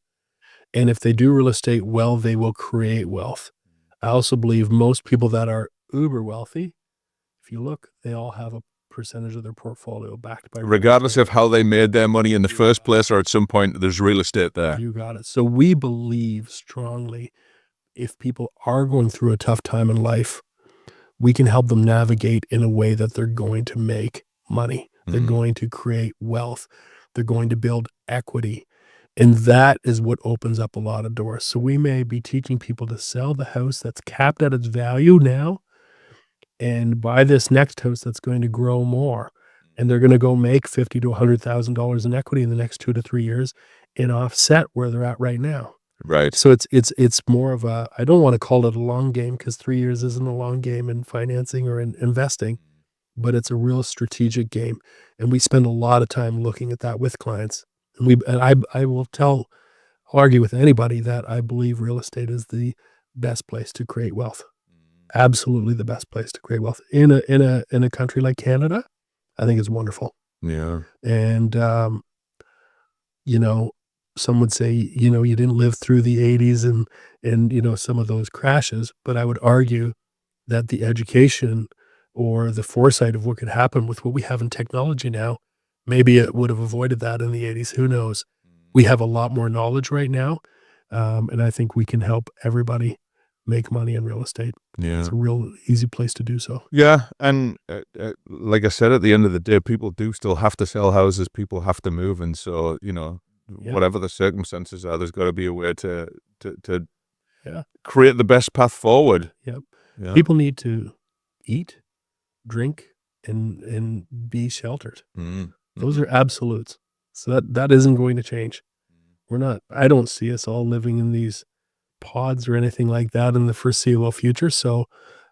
And if they do real estate well, they will create wealth. I also believe most people that are uber wealthy, if you look, they all have a percentage of their portfolio backed by real Regardless estate. of how they made their money in the first place, or at some point there's real estate there. You got it. So we believe strongly if people are going through a tough time in life, we can help them navigate in a way that they're going to make money. They're going to create wealth. They're going to build equity. And that is what opens up a lot of doors. So we may be teaching people to sell the house that's capped at its value now and buy this next house that's going to grow more. And they're going to go make $50,000 to $100,000 in equity in the next 2 to 3 years and offset where they're at right now. Right. So it's more of a, I don't want to call it a long game, because 3 years isn't a long game in financing or in investing, but it's a real strategic game. And we spend a lot of time looking at that with clients. And I will argue with anybody that I believe real estate is the best place to create wealth. Absolutely the best place to create wealth in a country like Canada. I think it's wonderful. Yeah. And some would say, you didn't live through the 80s and some of those crashes, but I would argue that the education or the foresight of what could happen with what we have in technology now, maybe it would have avoided that in the 80s. Who knows? We have a lot more knowledge right now. And I think we can help everybody make money in real estate. Yeah. It's a real easy place to do so. Yeah, and like I said, at the end of the day, people do still have to sell houses. People have to move, and so Yeah. whatever the circumstances are, there's got to be a way to Yeah. create the best path forward. Yep. Yeah. People need to eat, drink, and be sheltered. Those are absolutes. So that isn't going to change. I don't see us all living in these pods or anything like that in the foreseeable future. So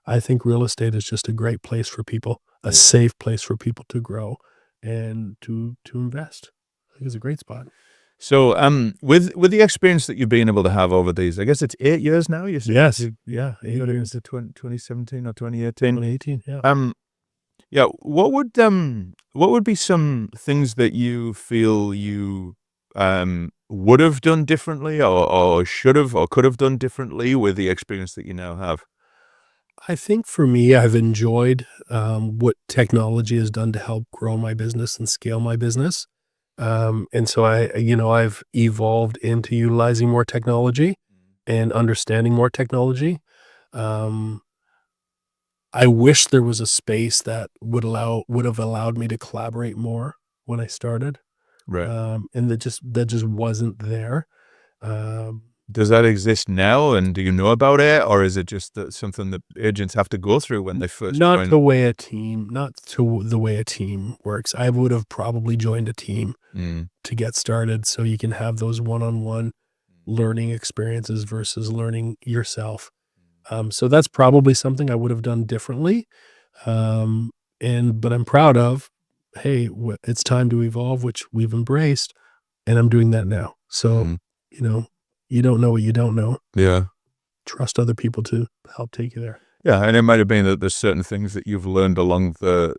I think real estate is just a great place for people, a safe place for people to grow and to invest. I think it's a great spot. So, with the experience that you've been able to have over these, I guess it's 8 years now. You said Yes. Yeah. 8 got years. into 2017 or 2018. 2018. Yeah. Yeah. What would be some things that you feel you would have done differently, or should have, or could have done differently with the experience that you now have? I think for me, I've enjoyed what technology has done to help grow my business and scale my business. And so I've evolved into utilizing more technology and understanding more technology. Um, I wish there was a space that would have allowed me to collaborate more when I started. Right. And that just wasn't there. Does that exist now, and do you know about it, or is it just something that agents have to go through when they first Not join? the way a team works. I would have probably joined a team to get started, so you can have those one-on-one learning experiences versus learning yourself. So that's probably something I would have done differently. But I'm proud of, hey, it's time to evolve, which we've embraced, and I'm doing that now. So, Mhm. you know, you don't know what you don't know. Yeah. Trust other people to help take you there. Yeah, and it might have been that there's certain things that you've learned along the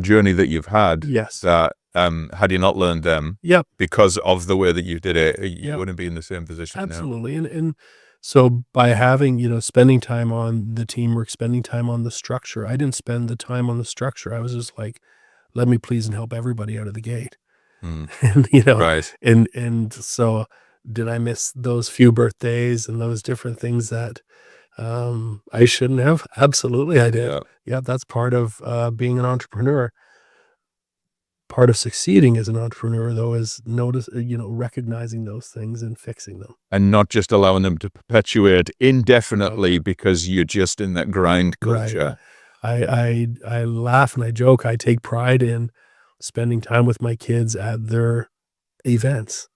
journey that you've had Yes. that, had you not learned them Yep. because of the way that you did it, you Yep. wouldn't be in the same position now. Absolutely. And so by having, spending time on the teamwork, spending time on the structure, I didn't spend the time on the structure. I was just like, let me please and help everybody out of the gate. Mm. And, Right. and so did I miss those few birthdays and those different things that I shouldn't have? Absolutely I did. Yeah. Yeah, that's part of being an entrepreneur. Part of succeeding as an entrepreneur though is recognizing those things and fixing them. And not just allowing them to perpetuate No. indefinitely because you're just in that grind Right. culture. I laugh and I joke. I take pride in spending time with my kids at their events.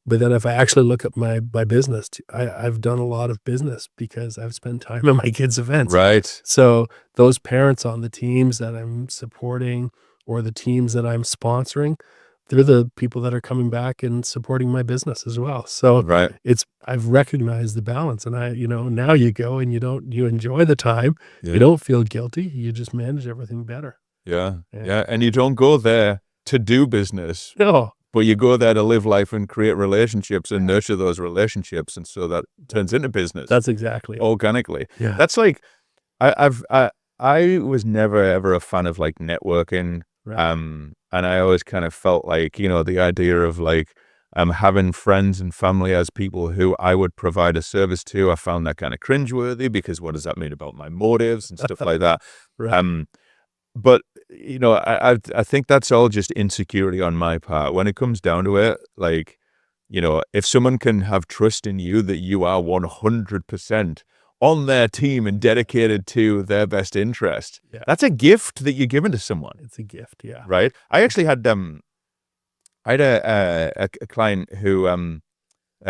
But then if I actually look at my business, I've done a lot of business because I've spent time at my kids' events. Right. So those parents on the teams that I'm supporting or the teams that I'm sponsoring, they're the people that are coming back and supporting my business as well. So Right. I've recognized the balance, and now you go and you enjoy the time. You Yeah. don't feel guilty. You just manage everything better. Yeah. Yeah. Yeah. And you don't go there to do business, No, but you go there to live life and create relationships and nurture those relationships. And so that turns into business that's exactly it. organically. Yeah. That's like, I was never ever a fan of like networking. Right. And I always kind of felt like, the idea of like, having friends and family as people who I would provide a service to, I found that kind of cringeworthy because what does that mean about my motives and stuff like that? Right. But I think that's all just insecurity on my part. When it comes down to it, like, if someone can have trust in you that you are 100% on their team and dedicated to their best interest, Yeah. that's a gift that you're giving to someone, It's a gift. Yeah. right? I actually had I had a client who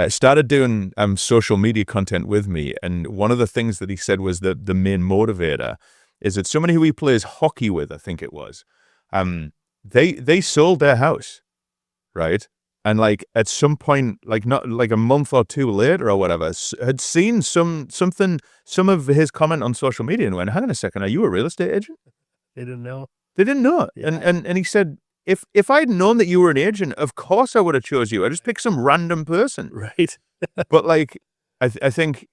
started doing social media content with me, and one of the things that he said was that the main motivator is that somebody who he plays hockey with, I think it was, they sold their house, right? And like at some point, like not like a month or two later or whatever, had seen some of his comment on social media and went, "Hang on a second, are you a real estate agent?" They didn't know. They didn't know it. Yeah. And he said, if I'd known that you were an agent, of course I would have chose you. I just picked some random person. Right. But like, I think,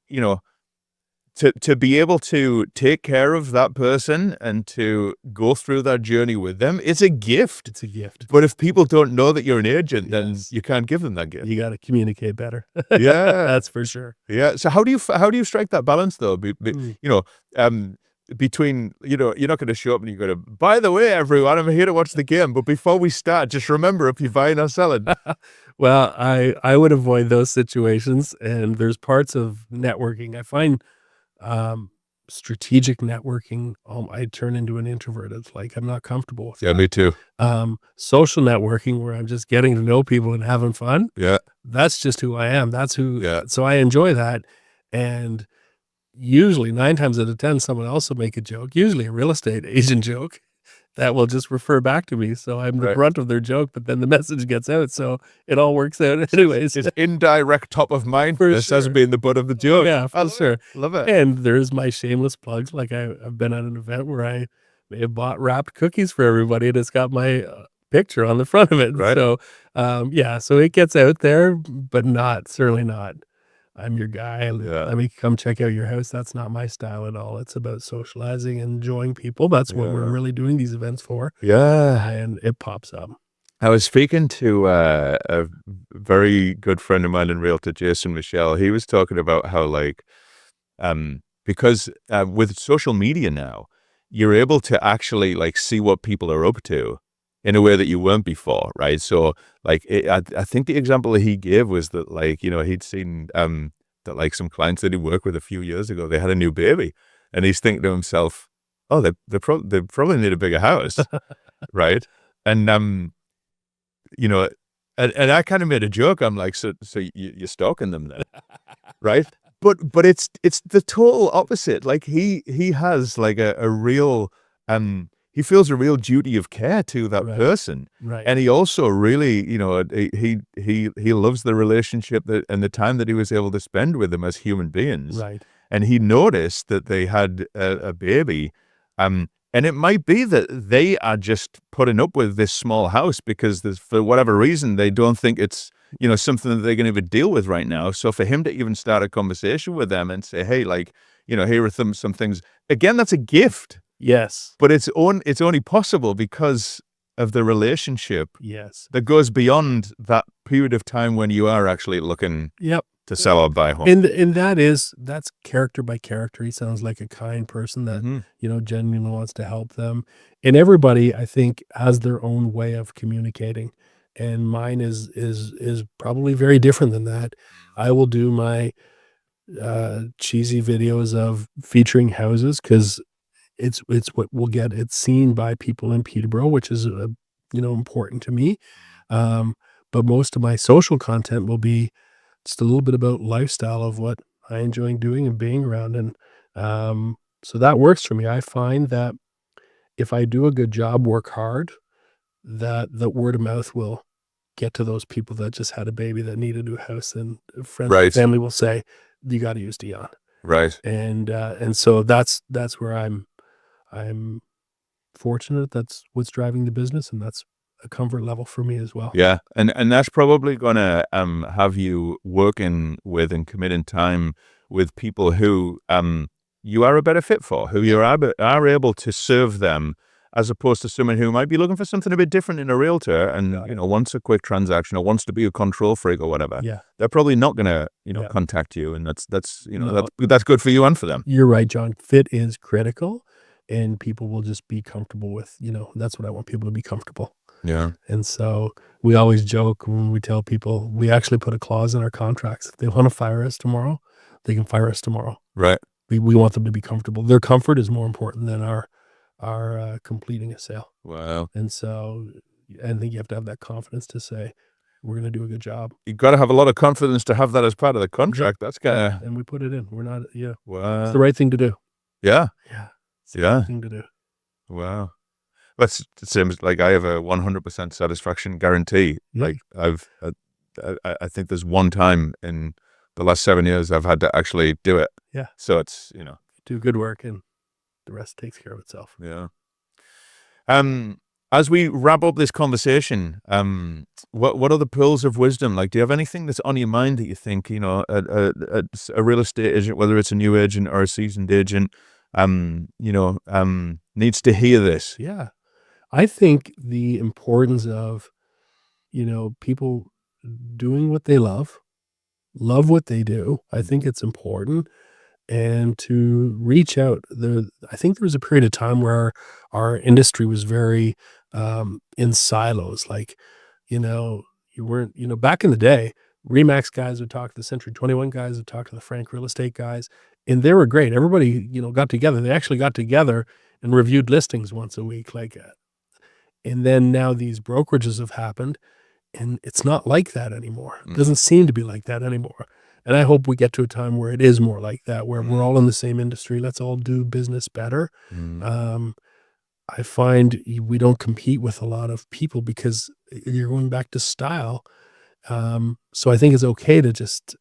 to be able to take care of that person and to go through that journey with them, it's a gift. It's a gift. But if people don't know that you're an agent, then Yes. you can't give them that gift. You got to communicate better. Yeah. That's for sure. Yeah. So how do you strike that balance though? Mm. Between, you're not going to show up and you're going to, by the way, everyone, I'm here to watch the game. But before we start, just remember if you're buying or selling. Well, I would avoid those situations, and there's parts of networking. I find strategic networking, I turn into an introvert. It's like I'm not comfortable with Yeah, that. me too. Social networking where I'm just getting to know people and having fun. Yeah. That's just who I am. That's who. Yeah. So I enjoy that, and usually 9 times out of 10, someone else will make a joke. Usually a real estate agent joke that will just refer back to me. So I'm the Right. brunt of their joke, but then the message gets out. So it all works out anyways. It's indirect top of mind For this as sure. being the butt of the joke. Yeah, I for sure. love it. And there's my shameless plugs. Like I've been at an event where I may have bought wrapped cookies for everybody, and it's got my picture on the front of it. Right. So, yeah, so it gets out there, but certainly not. I'm your guy. Yeah. Let me come check out your house. That's not my style at all. It's about socializing, enjoying people. That's what we're Yeah. really doing these events for. Yeah. And it pops up. I was speaking to a very good friend of mine in Realtor, Jason Michelle. He was talking about how like, because with social media now, you're able to actually like see what people are up to in a way that you weren't before, right? So like, I think the example that he gave was that like, he'd seen that like some clients that he worked with a few years ago, they had a new baby, and he's thinking to himself, oh, they probably need a bigger house, right? And and I kind of made a joke. I'm like, so you're stalking them then, right? but it's the total opposite. Like he has like a real he feels a real duty of care to that Right. person. Right. And he also really, he loves the relationship that and the time that he was able to spend with them as human beings. Right. And he noticed that they had a baby. And it might be that they are just putting up with this small house because for whatever reason, they don't think it's, something that they're going to even deal with right now. So for him to even start a conversation with them and say, hey, like, here are some things, again, that's a gift. Yes. But it's only possible because of the relationship. Yes. That goes beyond that period of time when you are actually looking Yep. to sell or buy home. And that's character by character. He sounds like a kind person that, Mm-hmm. genuinely wants to help them. And everybody, I think, has their own way of communicating. And mine is probably very different than that. I will do my cheesy videos of featuring houses because it's what will get it seen by people in Peterborough, which is important to me. Um, but most of my social content will be just a little bit about lifestyle of what I enjoy doing and being around, and so that works for me. I find that if I do a good job, work hard, that the word of mouth will get to those people that just had a baby that need a new house, and friends and Right. family will say, "You got to use Dion," Right. and so that's where I'm fortunate. That's what's driving the business, and that's a comfort level for me as well. Yeah, and that's probably gonna have you working with and committing time with people who you are a better fit for, who you are able to serve them, as opposed to someone who might be looking for something a bit different in a realtor and wants a quick transaction or wants to be a control freak or whatever. Yeah. They're probably not gonna Yeah. contact you, and that's No. that's good for you and for them. You're right, John. Fit is critical, and people will just be comfortable with, that's what I want people to be comfortable. Yeah. And so we always joke when we tell people we actually put a clause in our contracts. If they want to fire us tomorrow, they can fire us tomorrow. Right. We want them to be comfortable. Their comfort is more important than our completing a sale. Wow. And so I think you have to have that confidence to say, we're going to do a good job. You got to have a lot of confidence to have that as part of the contract. That's kind of And we put it in. We're not, it's wow. the right thing to do. Yeah. Yeah. It's the Yeah. right thing to do. Wow. That's the same as like I have a 100% satisfaction guarantee. Yeah. Like I think there's one time in the last 7 years I've had to actually do it. Yeah. So it's, Do good work and the rest takes care of itself. yeah. As we wrap up this conversation, what are the pearls of wisdom? Like, do you have anything that's on your mind that you think, a real estate agent, whether it's a new agent or a seasoned agent, needs to hear this? Yeah. I think the importance of, people doing what they love what they do. I think it's important. And to reach out. I think there was a period of time where our industry was very in silos. Like, you weren't, back in the day, Remax guys would talk to the Century 21 guys, would talk to the Frank Real Estate guys, and they were great. Everybody, got together. They actually got together and reviewed listings once a week. And then now these brokerages have happened, and it's not like that anymore. It doesn't seem to be like that anymore. And I hope we get to a time where it is more like that, where we're all in the same industry. Let's all do business better. I find we don't compete with a lot of people because you're going back to style. So I think it's okay to just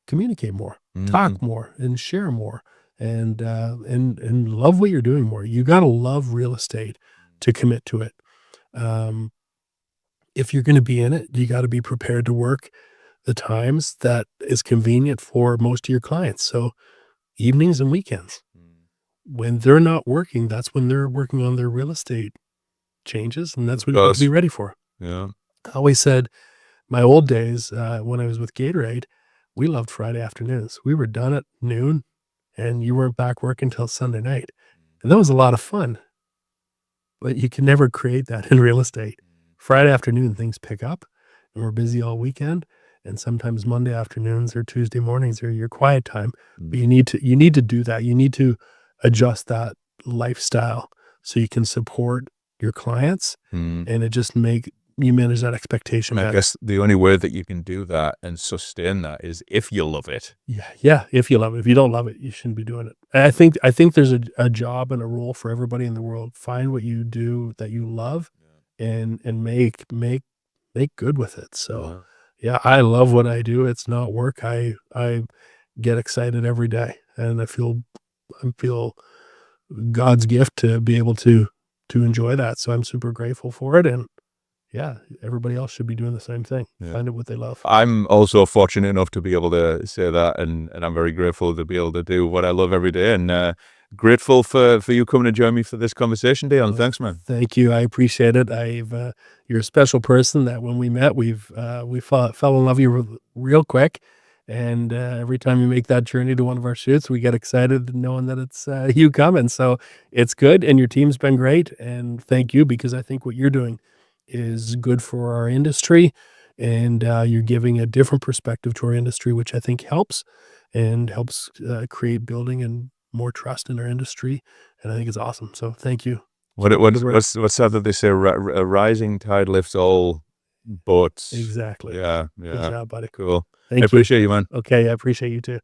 communicate more, talk more, and share more, and love what you're doing more. You got to love real estate to commit to it. If you're going to be in it, you got to be prepared to work the times that is convenient for most of your clients. So evenings and weekends. When they're not working, that's when they're working on their real estate changes, and that's what you have to be ready for. Yeah. I always said, my old days, when I was with Gatorade, we loved Friday afternoons. We were done at noon, and you weren't back working until Sunday night. And that was a lot of fun. But you can never create that in real estate. Friday afternoon, things pick up, and we're busy all weekend. And sometimes Monday afternoons or Tuesday mornings are your quiet time. But you need to do that. You need to adjust that lifestyle so you can support your clients, and it just you manage that expectation I better. guess the only way that you can do that and sustain that is if you love it. Yeah, if you love it. If you don't love it, you shouldn't be doing it. And I think there's a job and a role for everybody in the world. Find what you do that you love and make good with it. So, Uh, yeah, I love what I do. It's not work. I get excited every day, and I feel God's gift to be able to enjoy that. So I'm super grateful for it, and yeah, everybody else should be doing the same thing. yeah. Find it what they love. I'm also fortunate enough to be able to say that, and I'm very grateful to be able to do what I love every day, and grateful for you coming to join me for this conversation, Dion. Well, Thanks, man. thank you. I appreciate it. You're a special person that when we met, we fell in love with you real quick. And every time you make that journey to one of our shoots, we get excited knowing that it's you coming. So it's good. And your team's been great. And thank you, because I think what you're doing is good for our industry. And you're giving a different perspective to our industry, which I think helps and helps create building and more trust in our industry. And I think it's awesome. So thank you. What Keep up the work. what's that they say? A rising tide lifts all boats. Exactly. Yeah, Good yeah. job, buddy. Cool. I Thank you. appreciate you, man. Okay, I appreciate you too.